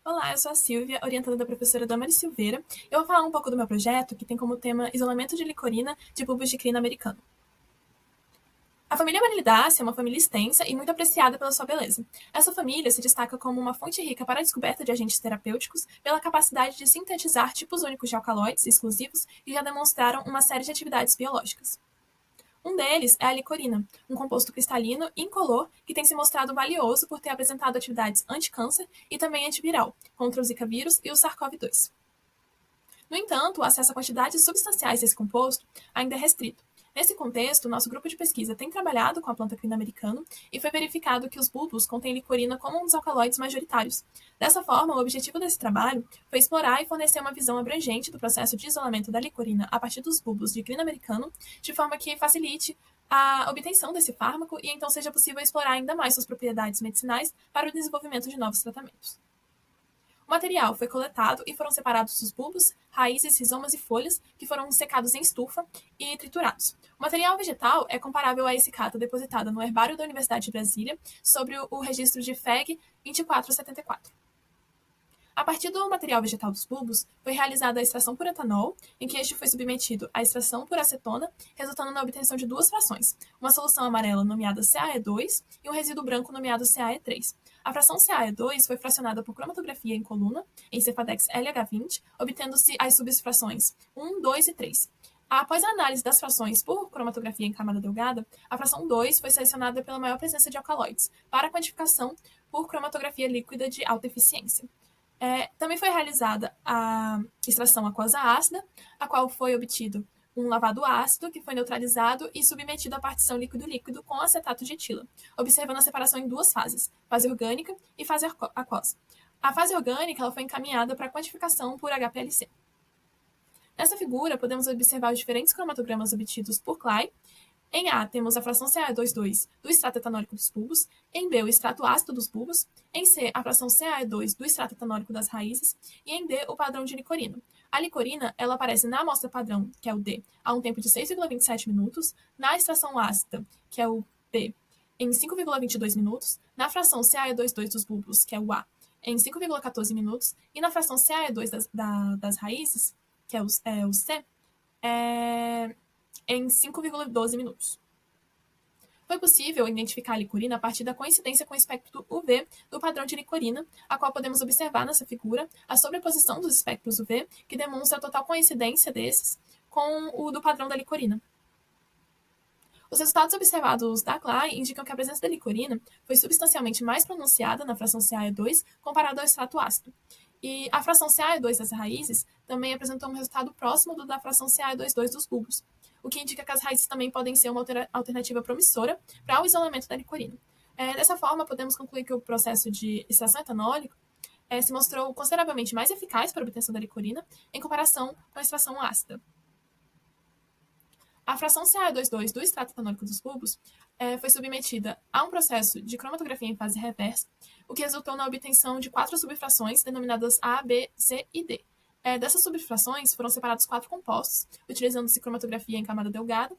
Olá, eu sou a Silvia, orientada da professora Damaris Silveira. Eu vou falar um pouco do meu projeto, que tem como tema isolamento de licorina de bulbos de crina americano. A família Amarilidaceae é uma família extensa e muito apreciada pela sua beleza. Essa família se destaca como uma fonte rica para a descoberta de agentes terapêuticos pela capacidade de sintetizar tipos únicos de alcaloides exclusivos que já demonstraram uma série de atividades biológicas. Um deles é a licorina, um composto cristalino incolor que tem se mostrado valioso por ter apresentado atividades anticâncer e também antiviral, contra o Zika vírus e o SARS-CoV-2. No entanto, o acesso a quantidades substanciais desse composto ainda é restrito. Nesse contexto, nosso grupo de pesquisa tem trabalhado com a planta crina americana e foi verificado que os bulbos contêm licorina como um dos alcaloides majoritários. Dessa forma, o objetivo desse trabalho foi explorar e fornecer uma visão abrangente do processo de isolamento da licorina a partir dos bulbos de crina americano, de forma que facilite a obtenção desse fármaco e então seja possível explorar ainda mais suas propriedades medicinais para o desenvolvimento de novos tratamentos. O material foi coletado e foram separados os bulbos, raízes, rizomas e folhas, que foram secados em estufa e triturados. O material vegetal é comparável à essicata depositada no herbário da Universidade de Brasília, sobre o registro de FEG 2474. A partir do material vegetal dos bulbos, foi realizada a extração por etanol, em que este foi submetido à extração por acetona, resultando na obtenção de duas frações, uma solução amarela nomeada CaE2 e um resíduo branco nomeado CaE3. A fração CaE2 foi fracionada por cromatografia em coluna, em Cefadex LH20, obtendo-se as subfrações 1, 2 e 3. Após a análise das frações por cromatografia em camada delgada, a fração 2 foi selecionada pela maior presença de alcaloides, para quantificação por cromatografia líquida de alta eficiência. Também foi realizada a extração aquosa ácida, a qual foi obtido um lavado ácido, que foi neutralizado e submetido à partição líquido-líquido com acetato de etila, observando a separação em duas fases, fase orgânica e fase aquosa. A fase orgânica ela foi encaminhada para quantificação por HPLC. Nessa figura, podemos observar os diferentes cromatogramas obtidos por Clay. Em A, temos a fração CaE2,2 do extrato etanólico dos bulbos. Em B, o extrato ácido dos bulbos. Em C, a fração CaE2 do extrato etanólico das raízes. E em D, o padrão de licorina. A licorina ela aparece na amostra padrão, que é o D, a um tempo de 6,27 minutos. Na extração ácida, que é o B, em 5,22 minutos. Na fração CaE2,2 dos bulbos, que é o A, em 5,14 minutos. E na fração CaE2 das raízes, que é o C, em 5,12 minutos. Foi possível identificar a licorina a partir da coincidência com o espectro UV do padrão de licorina, a qual podemos observar nessa figura a sobreposição dos espectros UV, que demonstra a total coincidência desses com o do padrão da licorina. Os resultados observados da CLAI indicam que a presença da licorina foi substancialmente mais pronunciada na fração CaE2 comparado ao extrato ácido. E a fração CaE2 das raízes também apresentou um resultado próximo do da fração CaE2,2 dos bulbos, o que indica que as raízes também podem ser uma alternativa promissora para o isolamento da licorina. Dessa forma, podemos concluir que o processo de extração etanólica se mostrou consideravelmente mais eficaz para a obtenção da licorina em comparação com a extração ácida. A fração CaE2,2 do extrato etanólico dos bulbos foi submetida a um processo de cromatografia em fase reversa, o que resultou na obtenção de 4 subfrações denominadas A, B, C e D. Dessas subfrações foram separados 4 compostos, utilizando-se cromatografia em camada delgada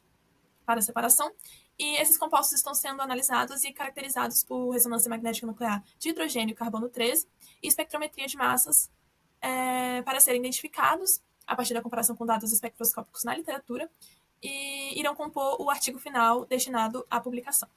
para separação, e esses compostos estão sendo analisados e caracterizados por ressonância magnética nuclear de hidrogênio e carbono 13 e espectrometria de massas para serem identificados a partir da comparação com dados espectroscópicos na literatura e irão compor o artigo final destinado à publicação.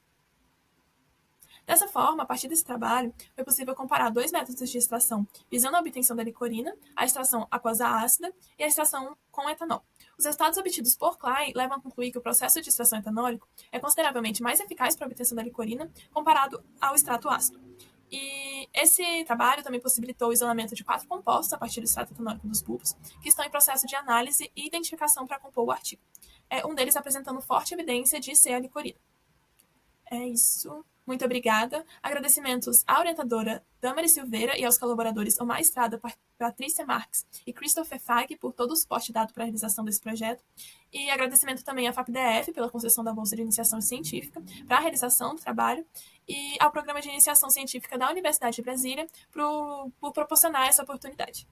Dessa forma, a partir desse trabalho, foi possível comparar 2 métodos de extração visando a obtenção da licorina, a extração aquosa ácida e a extração com etanol. Os resultados obtidos por Clay levam a concluir que o processo de extração etanólico é consideravelmente mais eficaz para a obtenção da licorina comparado ao extrato ácido. E esse trabalho também possibilitou o isolamento de 4 compostos a partir do extrato etanólico dos bulbos, que estão em processo de análise e identificação para compor o artigo. Um deles apresentando forte evidência de ser a licorina. É isso. Muito obrigada. Agradecimentos à orientadora Damaris Silveira e aos colaboradores Omar Estrada, Patrícia Marques e Christopher Fag por todo o suporte dado para a realização desse projeto. E agradecimento também à FAPDF pela concessão da Bolsa de Iniciação Científica para a realização do trabalho e ao Programa de Iniciação Científica da Universidade de Brasília por proporcionar essa oportunidade.